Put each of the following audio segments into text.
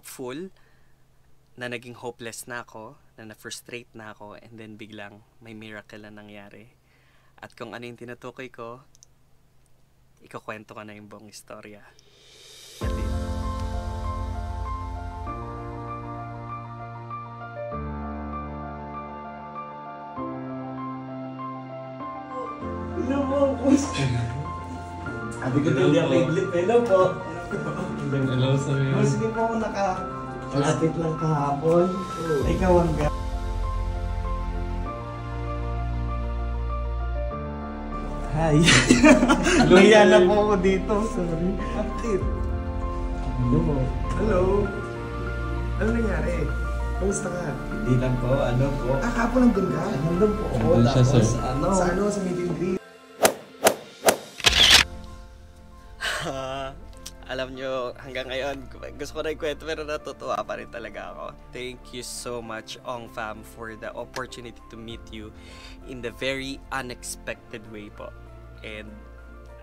hopeful na naging hopeless na ako, na na-frustrate na ako, and then biglang may miracle na nangyari. At kung ano yung tinutukoy ko, ikukwento ko na yung buong istorya. Hello po, sabi ko hindi ako idlip. Hello po. Hello, sabi mo. Sige po ako malapit lang kahapon. Ikaw ang Hi. Luya na po ako dito. Sorry. Bakit? Hello. Hello. Ano nangyari? Kamusta ka? Hindi lang po, ano po. Kahapon nandun ka? Nandun po ako. Nandun siya, sir. Sa meet and greet. Alam nyo, hanggang ngayon, gusto ko na ikwento pero natutuwa pa rin talaga ako. Thank you so much, Ong Fam, for the opportunity to meet you in the very unexpected way po. And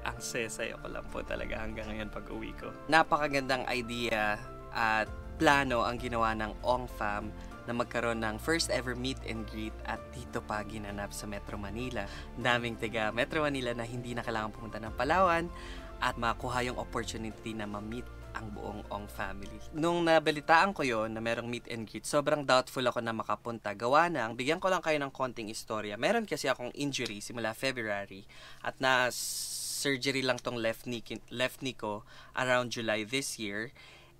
ang sayo ko lang po talaga hanggang ngayon pag uwi ko. Napakagandang idea at plano ang ginawa ng Ong Fam na magkaroon ng first ever meet and greet at dito pa ginanap sa Metro Manila. Daming taga Metro Manila na hindi na kailangan pumunta ng Palawan at makuha yung opportunity na ma-meet ang buong Ong family. Nung nabalitaan ko yon na merong meet and greet, sobrang doubtful ako na makapunta. Gawa ng, bigyan ko lang kayo ng konting istorya. Meron kasi akong injury simula February at na-surgery lang tong left knee ko around July this year.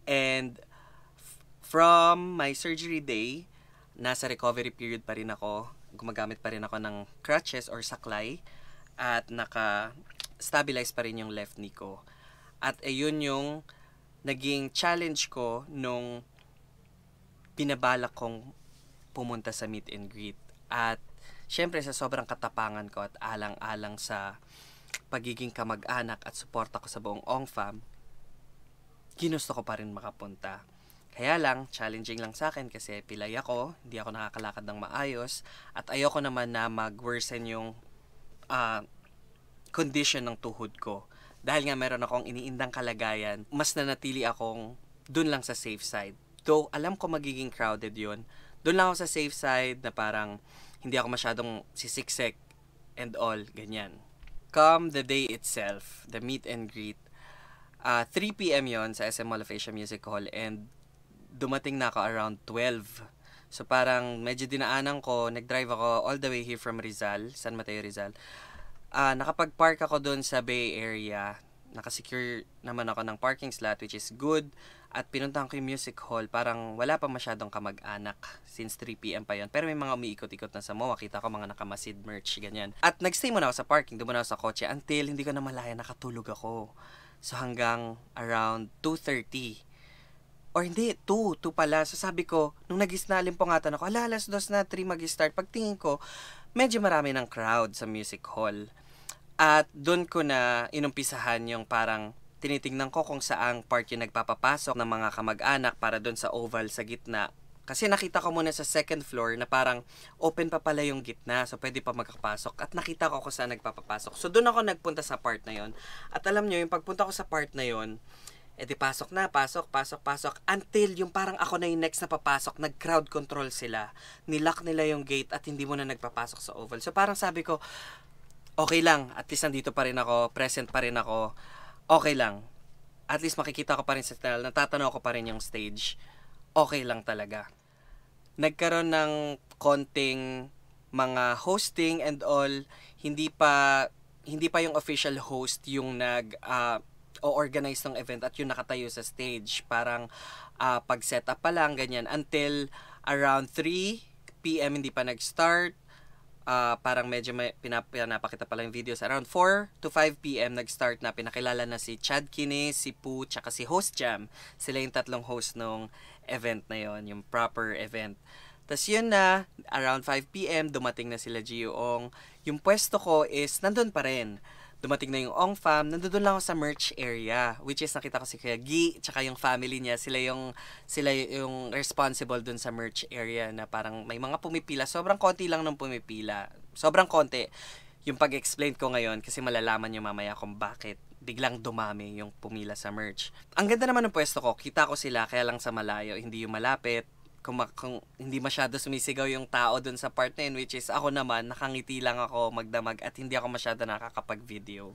And from my surgery day, nasa recovery period pa rin ako. Gumagamit pa rin ako ng crutches or saklay at naka-stabilize pa rin yung left knee ko. At ayun yung naging challenge ko nung pinabalak kong pumunta sa meet and greet. At syempre sa sobrang katapangan ko at alang-alang sa pagiging kamag-anak at suporta ko sa buong Ong Fam, ginusto ko pa rin makapunta. Kaya lang, challenging lang sa akin kasi pilay ako, hindi ako nakakalakad ng maayos, at ayoko naman na mag-worsen yung condition ng tuhod ko. Dahil nga meron akong iniindang kalagayan, mas nanatili akong dun lang sa safe side. Though alam ko magiging crowded yun, dun lang ako sa safe side na parang hindi ako masyadong sisiksek and all, ganyan. Come the day itself, the meet and greet, 3 p.m. yon sa SM Mall of Asia Music Hall and dumating na ako around 12. So parang medyo dinaanan ko, nag-drive ako all the way here from Rizal, San Mateo, Rizal. Nakapag-park ako doon sa Bay Area. Nakasecure naman ako ng parking slot which is good. At pinuntahan ko yung music hall. Parang wala pa masyadong kamag-anak since 3 p.m. pa yon. Pero may mga umiikot-ikot na sa MOA. Kita ko mga nakamasid merch, ganyan. At nagstay muna ako sa parking. Doon muna ako sa kotse until hindi ko na malaya nakatulog ako. So hanggang around 2:30. Or hindi, 2 pala. So sabi ko, nung nag-isnalimpungatan ako, alas 2 na, 3 mag-start. Pagtingin ko, medyo marami ng crowd sa music hall. At doon ko na inumpisahan yung parang tinitingnan ko kung saang part yung nagpapapasok ng mga kamag-anak para doon sa oval sa gitna. Kasi nakita ko muna sa second floor na parang open pa pala yung gitna. So pwede pa magpapasok. At nakita ko kung saan nagpapapasok. So doon ako nagpunta sa part na yon. At alam nyo, yung pagpunta ko sa part na yon, di pasok na, pasok. Until yung parang ako na yung next na papasok, nag-crowd control sila. Nilock nila yung gate at hindi mo na nagpapasok sa oval. So parang sabi ko, okay lang. At least nandito pa rin ako, present pa rin ako. Okay lang. At least makikita ko pa rin sa channel, natatanaw ko pa rin yung stage. Okay lang talaga. Nagkaroon ng konting mga hosting and all. Hindi pa yung official host yung o-organize ng event at yung nakatayo sa stage. Parang pag-set up pa lang, ganyan. Until around 3 p.m. hindi pa nag-start. Parang medyo pinapakita pa lang yung videos. Around 4 to 5 p.m. nag-start na. Pinakilala na si Chad Kines, si Poo, tsaka si Host Jam. Sila yung tatlong host nung event na yon, yung proper event. Tapos yun na, around 5 p.m. dumating na sila Gioong. Yung pwesto ko is nandun pa rin. Dumating na yung Ong Fam, nandun lang ako sa merch area, which is nakita ko si Kuya Gi, tsaka yung family niya, sila yung responsible dun sa merch area na parang may mga pumipila, sobrang konti lang nung pumipila, sobrang konti. Yung pag-explain ko ngayon, kasi malalaman nyo mamaya kung bakit biglang dumami yung pumila sa merch. Ang ganda naman ng pwesto ko, kita ko sila kaya lang sa malayo, hindi yung malapit. Kung hindi masyado sumisigaw yung tao dun sa part na yun, which is ako naman, nakangiti lang ako magdamag at hindi ako masyado nakakapag-video.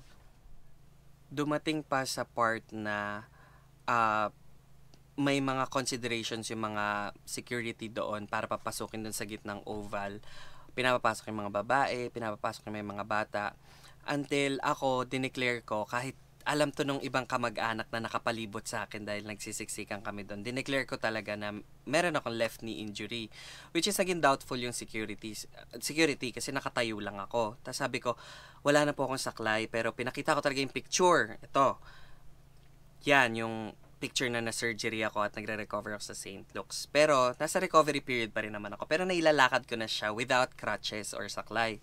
Dumating pa sa part na may mga considerations yung mga security doon para papasukin dun sa gitnang oval. Pinapapasok yung mga babae, pinapapasok yung mga bata. Until ako, dineclare ko, kahit alam to nung ibang kamag-anak na nakapalibot sa akin dahil nagsisiksikan kami doon. Dineclare ko talaga na meron akong left knee injury. Which is again doubtful yung security kasi nakatayo lang ako. Tapos sabi ko, wala na po akong saklay pero pinakita ko talaga yung picture. Ito. Yan, yung picture na na-surgery ako at nagre-recover ako sa St. Luke's. Pero, nasa recovery period pa rin naman ako. Pero nailalakad ko na siya without crutches or saklay.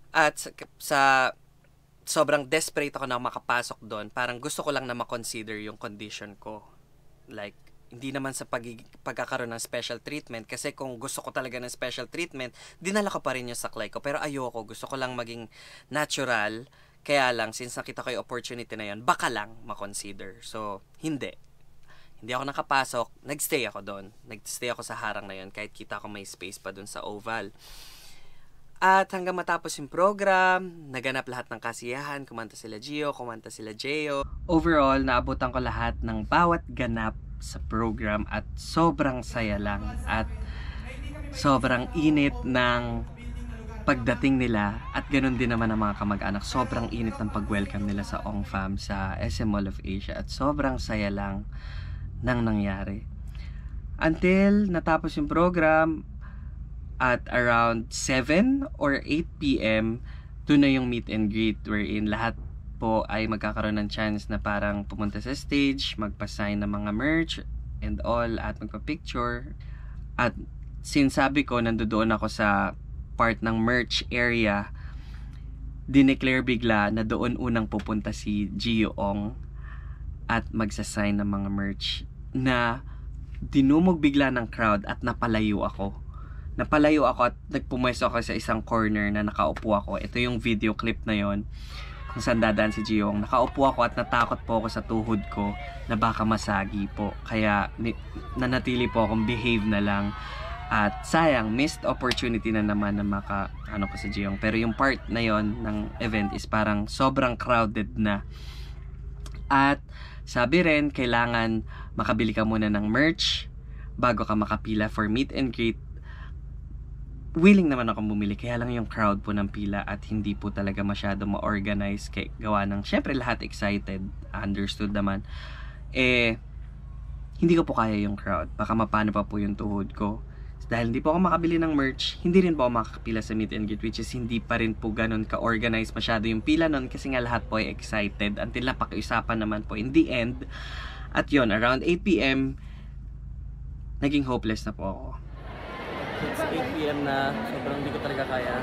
At sa sobrang desperate ako na makapasok doon, parang gusto ko lang na makonsider yung condition ko. Like, hindi naman sa pagkakaroon ng special treatment. Kasi kung gusto ko talaga ng special treatment, dinala ko pa rin yung saklay ko. Pero ayoko, gusto ko lang maging natural. Kaya lang, since nakita ko yung opportunity na yun, baka lang makonsider. So, hindi. Hindi ako nakapasok. Nagstay ako doon. Nagstay ako sa harang na yun kahit kita ko may space pa doon sa oval. At hanggang matapos yung program, naganap lahat ng kasiyahan. Kumanta sila Gio, kumanta sila Jeo. Overall, naabutan ko lahat ng bawat ganap sa program at sobrang saya lang. At sobrang init ng pagdating nila at ganun din naman ang mga kamag-anak. Sobrang init ng pag-welcome nila sa OngFam sa SM Mall of Asia at sobrang saya lang nang nangyari. Until natapos yung program at around 7 or 8 p.m. doon na yung meet and greet wherein lahat po ay magkakaroon ng chance na parang pumunta sa stage, magpa-sign ng mga merch and all at magpa-picture. At since sabi ko nandoon ako sa part ng merch area, dineclare bigla na doon unang pupunta si Gio Ong at magsasign ng mga merch na dinumog bigla ng crowd at napalayo ako at nagpumwesto ako sa isang corner na nakaupo ako. Ito yung video clip na yon kung saan dadaan si Gio Ong. Nakaupo ako at natakot po ako sa tuhod ko na baka masagi po, kaya nanatili po akong behave na lang. At sayang, missed opportunity na naman na ko sa Gio Ong. Pero yung part na yon ng event is parang sobrang crowded na. At sabi rin, kailangan makabili ka muna ng merch bago ka makapila for meet and greet. Willing naman akong bumili, kaya lang yung crowd po ng pila at hindi po talaga masyado ma-organize kay gawa ng, syempre lahat excited, understood naman. Hindi ko po kaya yung crowd. Baka mapano pa po yung tuhod ko. Dahil hindi po ako makabili ng merch, hindi rin po ako makakapila sa meet and greet, which is hindi pa rin po ganun ka-organized masyado yung pila nun kasi nga lahat po ay excited until napakiusapan naman po in the end. At yun, around 8 p.m. naging hopeless na po ako. It's 8 p.m. na, sobrang hindi ko talaga kaya.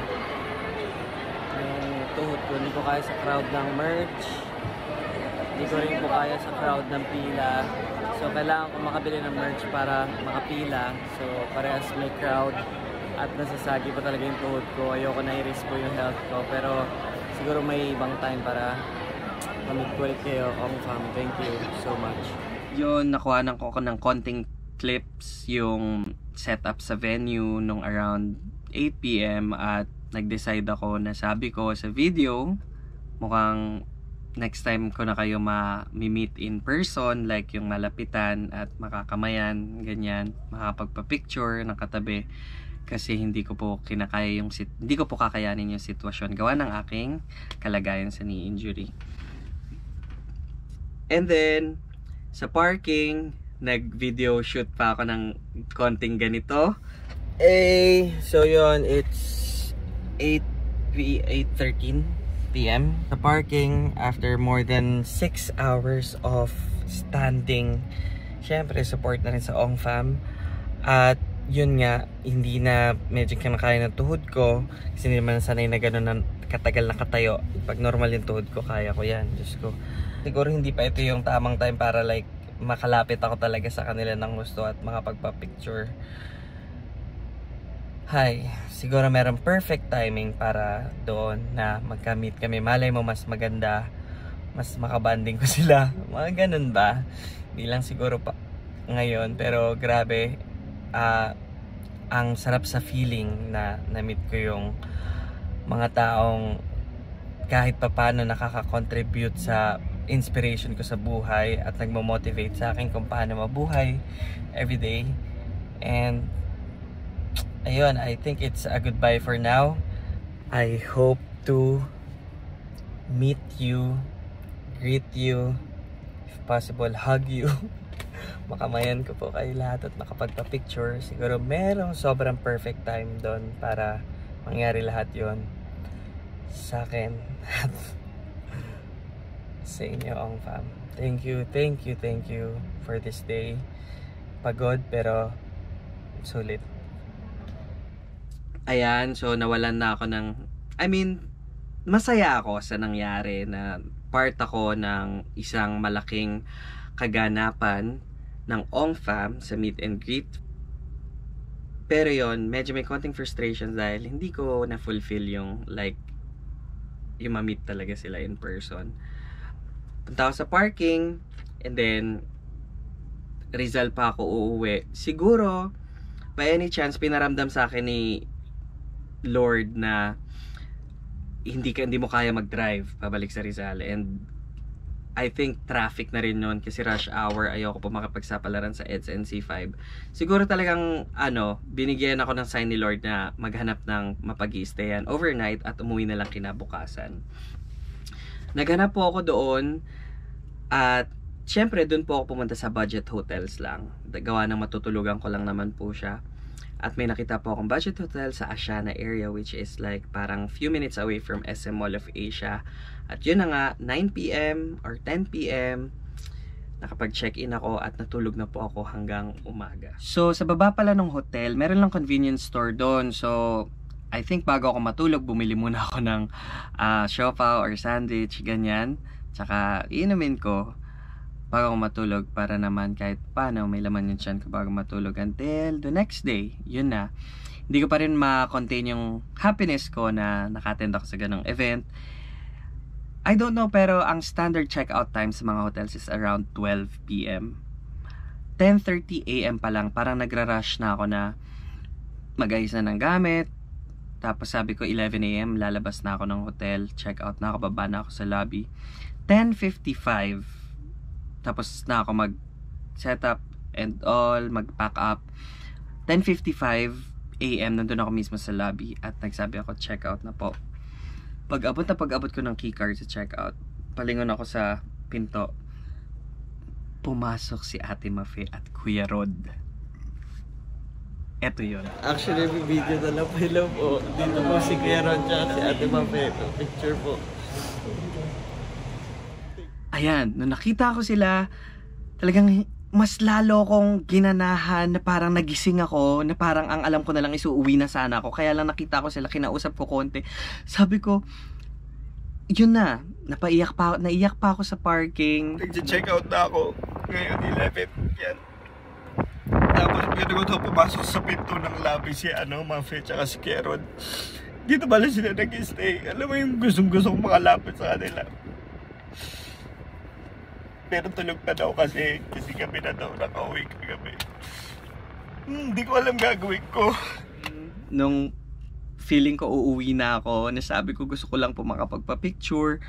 Yung tuhod ko, hindi ko kaya sa crowd ng merch. Hindi ko rin po kaya sa crowd ng pila. So, kailangan ko makabili ng merch para makapila. So, parehas may crowd at nasasagi pa talaga yung tuhod ko. Ayoko na i-risk po yung health ko. Pero, siguro may ibang time para mamit ko ulit kayo. OngFam, thank you so much. Yun, nakuha ko ng konting clips yung setup sa venue nung around 8 p.m. At nag-decide ako na sabi ko sa video, mukhang next time ko na kayo ma-meet in person, like yung malapitan at makakamayan, ganyan, makapagpa-picture ng katabi, kasi hindi ko po kakayanin yung sitwasyon gawa ng aking kalagayan sa knee injury. And then sa parking, nag-video shoot pa ako ng konting ganito. So yun, it's 8:13 p.m. Sa parking, after more than 6 hours of standing, syempre support na rin sa OngFam. At yun nga, hindi na medyo kinakaya ng tuhod ko kasi hindi naman sanay na gano'n na katagal na katayo. Pag normal yung tuhod ko, kaya ko yan. Diyos ko, siguro hindi pa ito yung tamang time para like makalapit ako talaga sa kanila ng gusto at makapagpa-picture. Hi, siguro merong perfect timing para doon na magka-meet kami. Malay mo mas maganda mas makabanding ko sila. Mga ganun ba? Hindi lang siguro pa ngayon, pero grabe, ang sarap sa feeling na na-meet ko yung mga taong kahit papano nakaka-contribute sa inspiration ko sa buhay at nagmo-motivate sa akin kung paano mabuhay everyday. And ayun, I think it's a goodbye for now. I hope to meet you, greet you, if possible hug you. Makamayan ko po kayo lahat at makapagpa-picture. Siguro merong sobrang perfect time doon para mangyari lahat yon sa akin at sa inyo, Ong Fam. Thank you for this day. Pagod pero sulit. Ayan, so nawalan na ako ng, masaya ako sa nangyari na part ako ng isang malaking kaganapan ng Ong Fam sa meet and greet. Pero yon, medyo may konting frustration dahil hindi ko na-fulfill yung ma-meet talaga sila in person. Punta ako sa parking, and then Rizal pa ako uuwi. Siguro, by any chance, pinaramdam sa akin ni Lord na hindi mo kaya mag-drive pabalik sa Rizal. And I think traffic na rin yun kasi rush hour, ayoko po makapagsapalaran sa EDSA NC5. Siguro talagang binigyan ako ng sign ni Lord na maghanap ng mapag-i-stayan overnight at umuwi na lang kinabukasan. Naghanap po ako doon at syempre doon po ako pumunta sa budget hotels lang. Gawa ng matutulugan ko lang naman po siya. At may nakita po akong budget hotel sa Asiana area, which is parang few minutes away from SM Mall of Asia. At yun na nga, 9 PM or 10 PM, nakapag-check-in ako at natulog na po ako hanggang umaga. So, sa baba pala ng hotel, meron lang convenience store doon. So, I think bago ako matulog, bumili muna ako ng siopaw or sandwich, ganyan. Tsaka, inumin ko bago ako matulog para naman kahit paano may laman yung tiyan ko bago matulog until the next day. Yun na. Hindi ko pa rin ma-contain yung happiness ko na naka-attend ako sa ganong event. I don't know, pero ang standard checkout time sa mga hotels is around 12 PM. 10:30 AM pa lang, parang nagra-rush na ako na mag-ayos na ng gamit. Tapos sabi ko 11 AM, lalabas na ako ng hotel, checkout na ako, baba na ako sa lobby. 10:55, tapos na ako mag-set up and all, mag-pack up. 10:55 AM, nandun ako mismo sa lobby at nagsabi ako, checkout na po. Pag-abot ko ng keycard sa checkout, palingon ako sa pinto. Pumasok si Ate Mafe at Kuya Rod. Eto yun. Actually, may video na lang po. Dito po si Kuya Rod at si Ate Mafe. Picture po. Ayan, nung nakita ko sila, talagang mas lalo kong ginanahan na parang nagising ako, na parang ang alam ko na lang isuuwi na sana ako. Kaya lang nakita ko sila, kinausap ko konti. Sabi ko, yun na, naiyak pa ako sa parking. Nag-check out na ako ngayon 11. Yan. Tapos bigyan ko pumasok sa pinto ng lobby si Mafe tsaka si Kerod. Dito pala sila nag-stay. Alam mo yung gustong-gusto kong makalapit sa kanila. Pero tulog na daw kasi gabi na daw, nakauwi kagabi. Hindi ko alam gagawin ko. Nung feeling ko uuwi na ako, nasabi ko gusto ko lang po makapagpa-picture.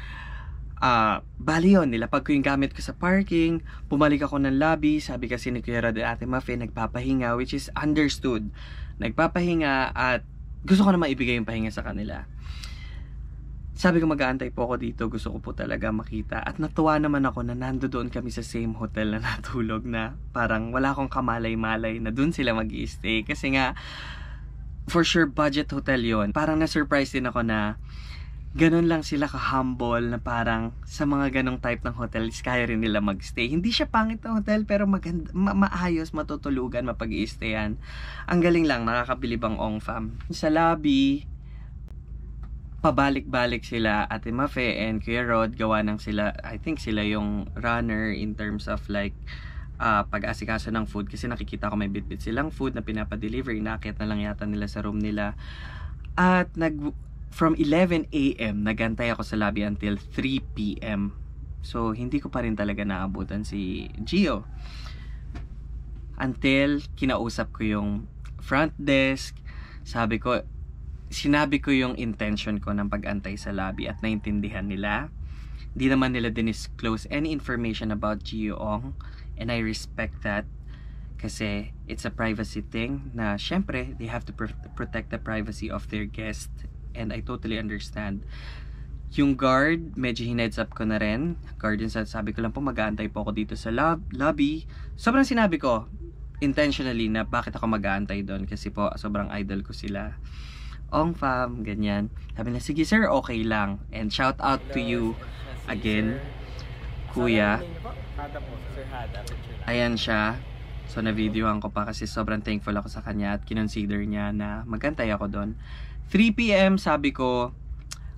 Bali yun, nilapag ko yung gamit ko sa parking, pumalik ako ng lobby, sabi kasi ni Kuya Rod at Ate Mafe, nagpapahinga, which is understood. Nagpapahinga at gusto ko na maibigay yung pahinga sa kanila. Sabi ko mag-aantay po ako dito, gusto ko po talaga makita. At natuwa naman ako na nandoon kami sa same hotel na natulog, na parang wala akong kamalay-malay na dun sila mag-i-stay. Kasi nga, for sure budget hotel yon. Parang na-surprise din ako na ganun lang sila ka-humble, na parang sa mga ganong type ng hotels kaya rin nila mag-stay. Hindi siya pangit na hotel pero maganda, maayos, matutulugan, mapag-i-stayan. Ang galing lang, nakakabilib ang Ong Fam. Sa lobby, pabalik-balik sila Ate Mafe and Kuya Rod, gawa ng sila, I think sila yung runner in terms of pag-asikaso ng food, kasi nakikita ko may bit-bit silang food na pinapa-deliver, inaakyat na lang yata nila sa room nila. At from 11 AM nagantay ako sa lobby until 3 PM So, hindi ko pa rin talaga naabutan si Gio. Until, kinausap ko yung front desk. Sinabi ko yung intention ko ng pag-antay sa lobby at naintindihan nila. Di naman nila dinisclose any information about Gio Ong. And I respect that. Kasi it's a privacy thing na syempre, they have to protect the privacy of their guest. And I totally understand. Yung guard, medyo hineads up ko na rin. Guard yun, sabi ko lang po, mag-aantay po ako dito sa lobby. Sobrang sinabi ko, intentionally, na bakit ako mag-aantay doon. Kasi po, sobrang idol ko sila. Ong fam, ganyan. Sabi na, sige sir, okay lang. And shout out to you again, kuya. Ayan siya. So, na-videohan ko pa kasi sobrang thankful ako sa kanya at kinonsider niya na mag-antay ako doon. 3 PM, sabi ko,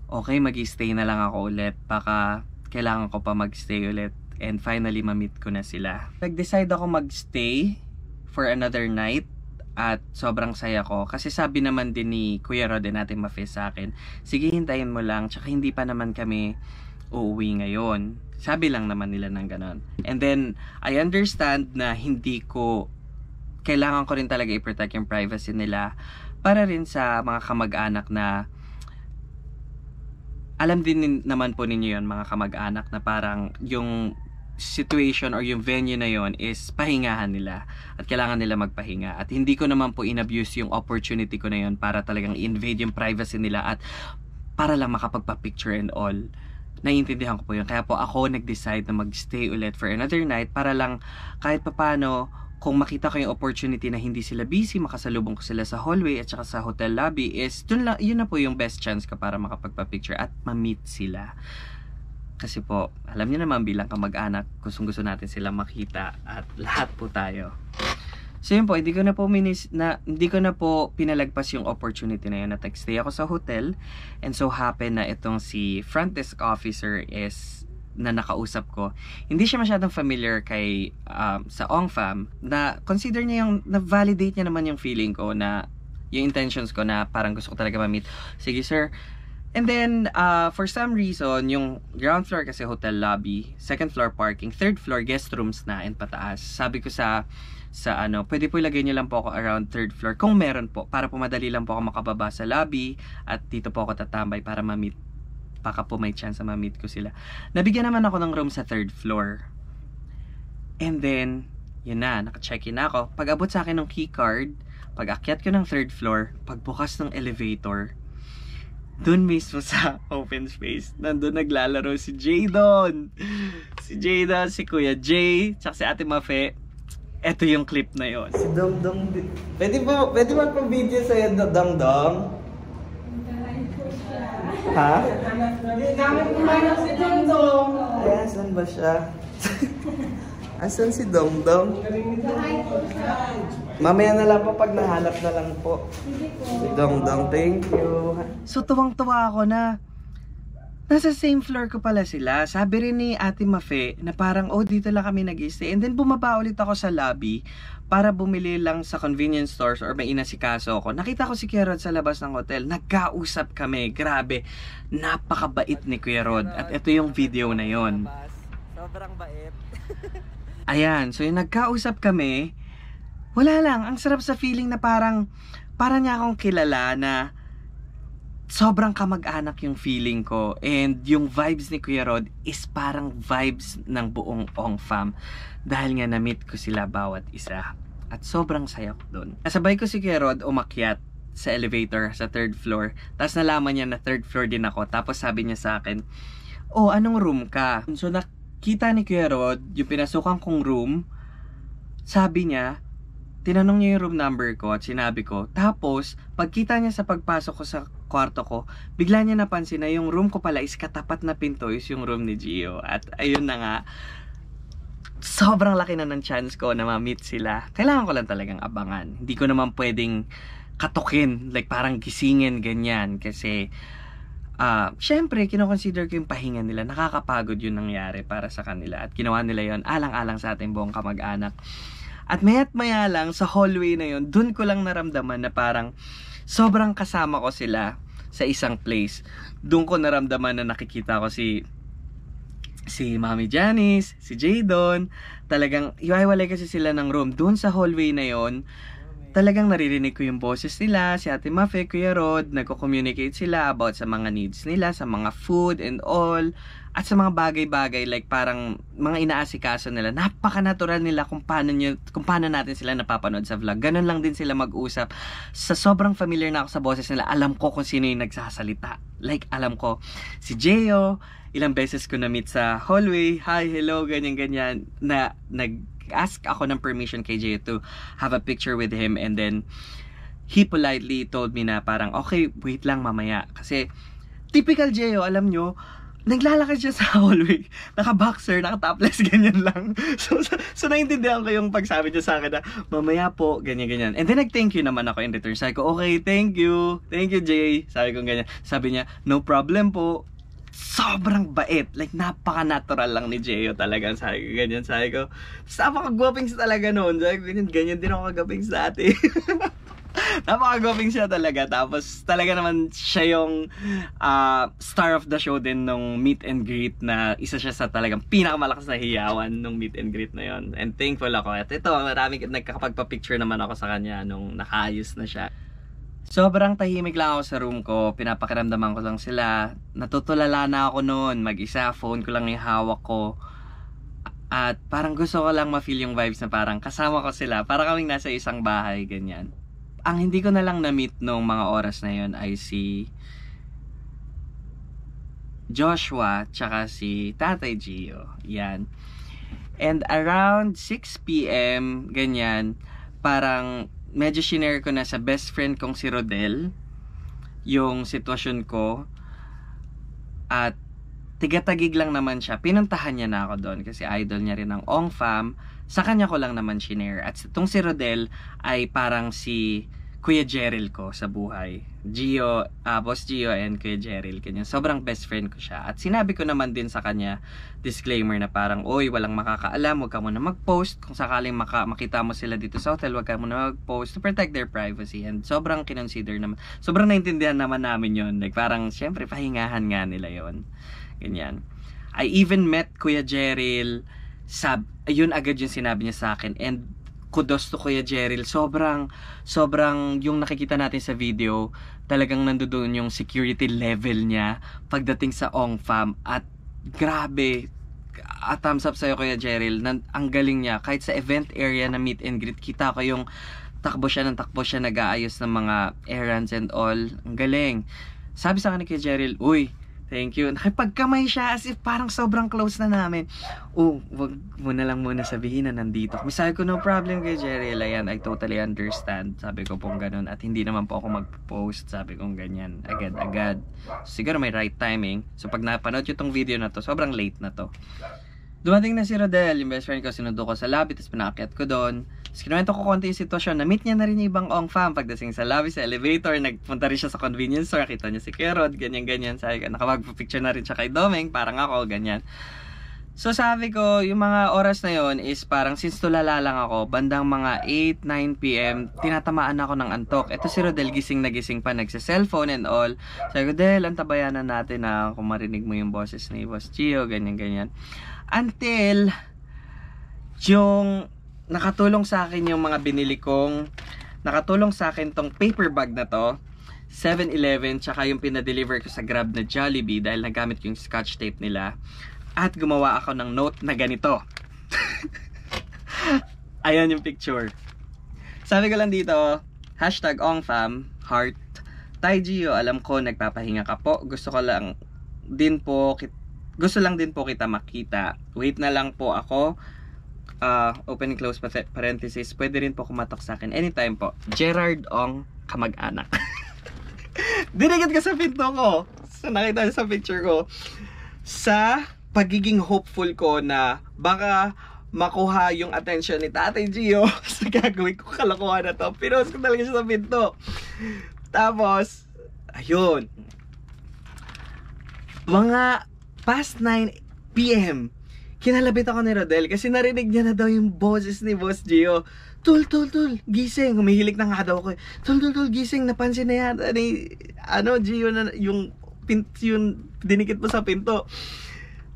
okay, mag-stay na lang ako ulit. Baka kailangan ko pa mag-stay ulit. And finally, ma-meet ko na sila. Nag-decide ako mag-stay for another night. At sobrang saya ko. Kasi sabi naman din ni Kuya Rod natin ma-face sa akin, sige, hintayin mo lang. Tsaka hindi pa naman kami uuwi ngayon. Sabi lang naman nila ng ganon. And then, I understand na kailangan ko rin talaga i-protect yung privacy nila para rin sa mga kamag-anak na alam din naman po ninyo yun, mga kamag-anak, na parang yung situation or yung venue na yon is pahingahan nila at kailangan nila magpahinga. At hindi ko naman po in-abuse yung opportunity ko na yon para talagang invade yung privacy nila at para lang makapagpa-picture and all. Naiintindihan ko po yun. Kaya po ako nag-decide na mag-stay ulit for another night para lang kahit papano, kung makita ko yung opportunity na hindi sila busy, makasalubong ko sila sa hallway at saka sa hotel lobby, is yun na po yung best chance ko para makapagpa-picture at ma-meet sila. Kasi po, alam niyo naman bilang kamag-anak, gusto natin sila makita at lahat po tayo. So yun po, hindi ko na po pinalagpas yung opportunity na yun na nag-stay ako sa hotel. And so happen na itong si front desk officer na nakausap ko. Hindi siya masyadong familiar sa Ong Fam, na consider niya na-validate niya naman yung feeling ko na yung intentions ko na parang gusto ko talaga ma-meet. Sige sir. And then, for some reason, yung ground floor kasi hotel lobby, second floor parking, third floor guest rooms na and pataas. Sabi ko sa pwede po ilagay niyo lang po ako around third floor kung meron po, para po madali lang po ako makababa sa lobby at dito po ako tatambay para ma-meet, baka po may chance na ma-meet ko sila. Nabigyan naman ako ng room sa third floor. And then, yun na, naka-check-in na ako. Pag abot sa akin ng key card, pag akyat ko ng third floor, pagbukas ng elevator, dun mismo sa open space, nandun naglalaro si Jadon. Si Jadon, si Kuya Jay, tsaka si Ate Mafe. Ito yung clip na yon. Si Dongdong. Pwede ba pang-video sa'yo, Dongdong? Ha? Gamit mo na si Dongdong. Ay, asan ba siya? Asan si Dongdong? Mamaya na lang po pag nahanap na lang po. Si Dongdong, thank you. So tuwang-tuwa ako na nasa same floor ko pala sila. Sabi rin ni Ate Mafe na parang, dito lang kami nag-stay. And then bumaba ulit ako sa lobby para bumili lang sa convenience stores or may inasikaso ako. Nakita ko si Kuya Rod sa labas ng hotel. Nagkausap kami. Grabe. Napakabait ni Kuya Rod. At ito yung video na yon. Sobrang bait. Ayan. So yung nagkausap kami, wala lang. Ang sarap sa feeling na parang niya akong kilala na sobrang kamag-anak yung feeling ko. And yung vibes ni Kuya Rod is parang vibes ng buong Ong Fam. Dahil nga na-meet ko sila bawat isa. At sobrang saya ko dun. Kasabay ko si Kuya Rod umakyat sa elevator sa third floor. Tapos nalaman niya na third floor din ako. Tapos sabi niya sa akin, anong room ka? So nakita ni Kuya Rod yung pinasukan kong room. Sabi niya, tinanong niya yung room number ko at sinabi ko. Tapos, pagkita niya sa pagpasok ko sa kwarto ko, bigla niya napansin na yung room ko pala is katapat na pinto is yung room ni Gio. At ayun na nga, sobrang laki na ng chance ko na ma-meet sila. Kailangan ko lang talagang abangan. Hindi ko naman pwedeng katukin, like parang gisingin, ganyan. Kasi, syempre, kinoconsider ko yung pahinga nila. Nakakapagod yun nangyari para sa kanila. At ginawa nila yon alang-alang sa ating buong kamag-anak. At maya't maya lang, sa hallway na yon, dun ko lang naramdaman na parang sobrang kasama ko sila sa isang place. Dun ko naramdaman na nakikita ko si si Mami Janice, si Jadon, talagang iwaiwalay kasi sila ng room. Doon sa hallway na yon, talagang naririnig ko yung boses nila, si Ate Mafe, Kuya Rod, nagko-communicate sila about sa mga needs nila, sa mga food and all, at sa mga bagay-bagay like parang mga inaasikaso nila. Napaka-natural nila kung paano natin sila napapanood sa vlog. Ganun lang din sila mag-usap. Sa sobrang familiar na ako sa boses nila, alam ko kung sino yung nagsasalita. Like alam ko si Jeyo, ilang beses ko na-meet sa hallway, hi, hello, ganyan-ganyan, na nag-ask ako ng permission kay Jeyo to have a picture with him, and then he politely told me na parang, okay, wait lang mamaya. Kasi, typical Jeyo, alam nyo, naglalakad siya sa hallway, naka-boxer, naka-topless, ganyan lang. So naintindihan ko yung pagsabi niya sa akin na, mamaya po, ganyan-ganyan. And then nag-thank you naman ako in return. Sabi ko, okay, thank you, Jay. Sabi ko ganyan. Sabi niya, no problem po. Sobrang bait. Like, napaka-natural lang ni Jeyo talaga. Sabi ko ganyan. Sabi ko, napaka-gwaping siya talaga noon. Sabi ko ganyan din ako kagaping sa ate. Napaka-gwaping siya talaga. Tapos talaga naman siya yung star of the show din nung meet and greet, na isa siya sa talagang pinakamalakas na hiyawan nung meet and greet na yon. And thankful ako. At ito, maraming nagkakapagpa-picture naman ako sa kanya nung nakaayos na siya. Sobrang tahimik lang ako sa room ko. Pinapakiramdaman ko lang sila. Natutulala na ako noon. Mag-isa, phone ko lang yung hawak ko. At parang gusto ko lang ma-feel yung vibes na parang kasama ko sila. Para kaming nasa isang bahay, ganyan. Ang hindi ko na lang na-meet nung mga oras na yon ay si Joshua tsaka si Tatay Gio. Yan. And around 6 PM, ganyan, parang medyo shinare ko na sa best friend kong si Rodel yung sitwasyon ko. At tigatagig lang naman siya. Pinuntahan niya na ako doon kasi idol niya rin ang Ong Fam. Sa kanya ko lang naman shinare. At itong si Rodel ay parang si Kuya Jeril ko sa buhay. Gio, Boss Gio and Kuya Jeril. Ganyan. Sobrang best friend ko siya. At sinabi ko naman din sa kanya, disclaimer na parang, oy, walang makakaalam, huwag ka muna mag-post. Kung sakaling makita mo sila dito sa hotel, huwag ka muna mag-post to protect their privacy. And sobrang kinonsider naman. Sobrang naintindihan naman namin yon. Like parang, syempre, pahingahan nga nila yon. Ganyan. I even met Kuya Jeril. Yun agad yung sinabi niya sa akin. And kudos to Kuya Jeril. Sobrang yung nakikita natin sa video, talagang nandoon yung security level niya pagdating sa Ong Fam. At grabe, thumbs up sa'yo Kuya Jeril. Ang galing niya. Kahit sa event area na meet and greet, kita ko yung takbo siya nag-aayos ng mga errands and all. Ang galing. Sabi sa akin ni Kuya Jeril, uy, thank you. Nakipagkamay siya as if parang sobrang close na namin. Wag mo na lang muna sabihin na nandito. Sabi ko, no problem kay Jerry. Ayan, I totally understand. Sabi ko pong ganun. At hindi naman po ako mag-post. Sabi kong ganyan. Agad-agad. Siguro may right timing. So pag napanood yung tong video na to, sobrang late na to. Dumating na si Rodel, yung best friend ko, sinundo ko sa lobby, tapos pinaakyat ko doon. Tapos kinuwento ko konti yung sitwasyon. Na-meet niya na rin yung ibang Ong Fam. Pagdating sa lobby, sa elevator, nagpunta rin siya sa convenience store. Kita niya si Kerod, ganyan-ganyan. Sabi ko, nakapag-picture na rin siya kay Domeng, parang ako, ganyan. So sabi ko, yung mga oras na yon is parang since tulala lang ako, bandang mga 8-9 PM, tinatamaan ako ng antok. Ito si Rodel, gising na gising pa, nagsa-cellphone and all. Sabi ko, Del, antabayanan natin na kung marinig mo yung boses ni Boss Gio, ganyan-ganyan. Until yung nakatulong sa akin yung mga binili kong, nakatulong sa akin tong paper bag na to, 7-Eleven, tsaka yung pinadeliver ko sa Grab na Jollibee dahil nagamit ko yung scotch tape nila. At gumawa ako ng note na ganito. Ayan yung picture. Sabi ko lang dito, #OngFam, heart. Tay Gio, alam ko nagpapahinga ka po. Gusto lang din po kita makita. Wait na lang po ako. Open and close parenthesis. Pwede rin po kumatok sa akin anytime po. Gerard Ong, kamag-anak. Dinigit ka sa pinto ko. So nakita sa picture ko. Sa pagiging hopeful ko na baka makuha yung attention ni Tatay Gio sa gagawin ko kalokohan na to. Pinost ko talaga siya sa pinto. Tapos, ayun. Mga past 9 PM, kinalabit ako ni Rodel kasi narinig niya na daw yung boses ni Boss Gio. Tul, gising. Humihilik na nga daw ako. Tul, gising. Napansin na yata ni Gio na yung dinikit mo sa pinto.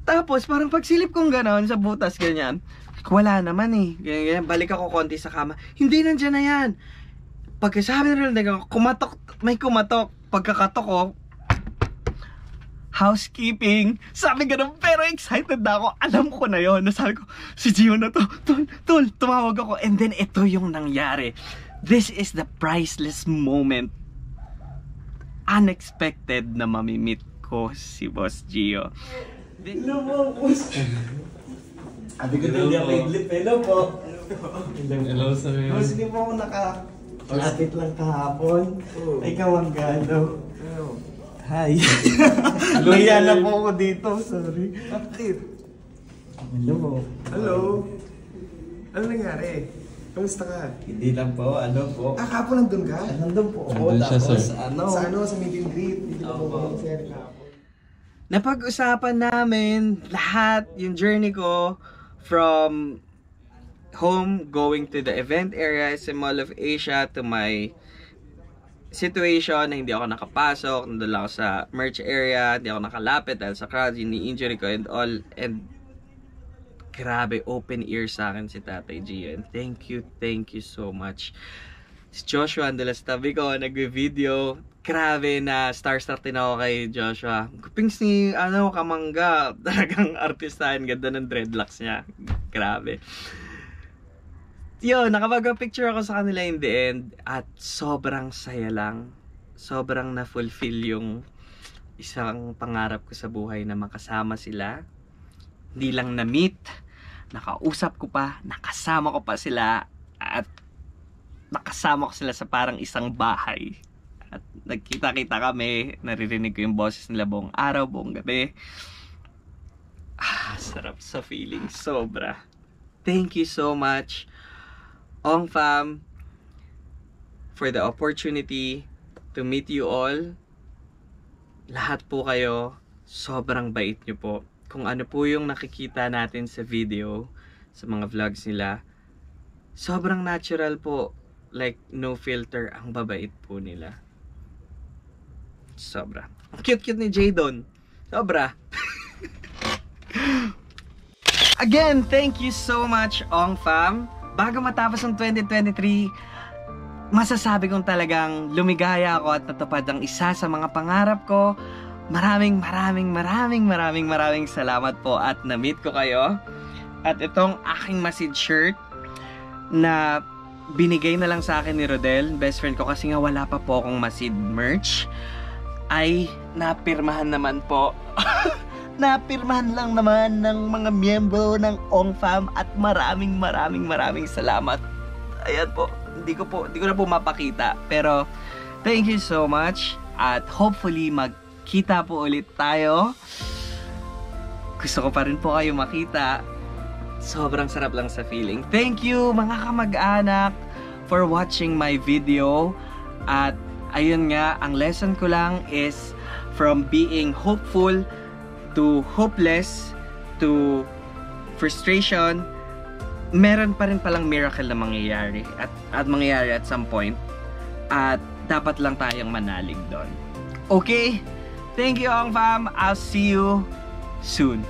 Tapos, parang pagsilip kong gano'n sa butas, ganyan. Wala naman eh. Ganyan. Balik ako konti sa kama. Hindi, nandiyan na yan. Pagkasabi na rin, kumatok, may kumatok. Pagkakatok ko, housekeeping. Sabi gano'n, pero excited na ako. Alam ko na yon. Nasabi ko, si Gio na to. Tol, tumawag ako. And then, ito yung nangyari. This is the priceless moment. Unexpected na mamimit ko si Boss Gio. Hello po, boss. Sabi ko hindi ako idlip. Hello po. Hello sa iyo. Boss, hindi po ako lapit lang kahapon. Ay, kawanggano. Hi. Laya na po ako dito. Sorry. Active. Hello po. Hello. Ano nangyari? Kamusta ka? Hindi lang po. Ano po? Kahapon nandun ka? Nandun po ako. Nandun siya, Tapos sir. Sa meet and greet. Hindi ko po share kahapon. Napag-usapan namin lahat yung journey ko from home going to the event area sa Mall of Asia to my situation na hindi ako nakapasok, nandun lang ako sa merch area, hindi ako nakalapit dahil sa crowd, yung injury ko and all. And grabe, open ear sa akin si Tatay Gio. And thank you so much. Si Joshua, andalas tabi ko, nag-video. Grabe na star-star din ako kay Joshua. Kupings ni Kamangga. Talagang artistahan. Ganda ng dreadlocks niya. Grabe. Yun, nakapag-picture ako sa kanila in the end. At sobrang saya lang. Sobrang na-fulfill yung isang pangarap ko sa buhay na makasama sila. Hindi lang na-meet. Nakausap ko pa. Nakasama ko pa sila. At nakasama ko sila sa parang isang bahay. At nagkita-kita kami, naririnig ko yung boses nila buong araw, buong gabi. Sarap sa feeling, sobra. Thank you so much, Ong Fam, for the opportunity to meet you all. Lahat po kayo, sobrang bait nyo po. Kung ano po yung nakikita natin sa video, sa mga vlogs nila, sobrang natural po. Like, no filter, ang babait po nila. Sobra. Ang cute-cute ni Jadon. Sobra. Again, thank you so much, Ong Fam. Bago matapos ang 2023, masasabi kong talagang lumigaya ako at natupad ang isa sa mga pangarap ko. Maraming salamat po at na-meet ko kayo. At itong aking Masid shirt na binigay na lang sa akin ni Rodel, best friend ko, kasi nga wala pa po akong Masid merch, ay napirmahan naman po. Napirmahan lang naman ng mga miyembro ng Ong Fam at maraming salamat. Ayan po, hindi ko na po mapakita, pero thank you so much at hopefully magkita po ulit tayo. Gusto ko pa rin po kayo makita. Sobrang sarap lang sa feeling. Thank you mga kamag-anak for watching my video. At ayun nga, ang lesson ko lang is from being hopeful to hopeless to frustration, meron pa rin palang miracle na mangyayari at mangyayari at some point. At dapat lang tayong manalig doon. Okay? Thank you, Ong Fam. I'll see you soon.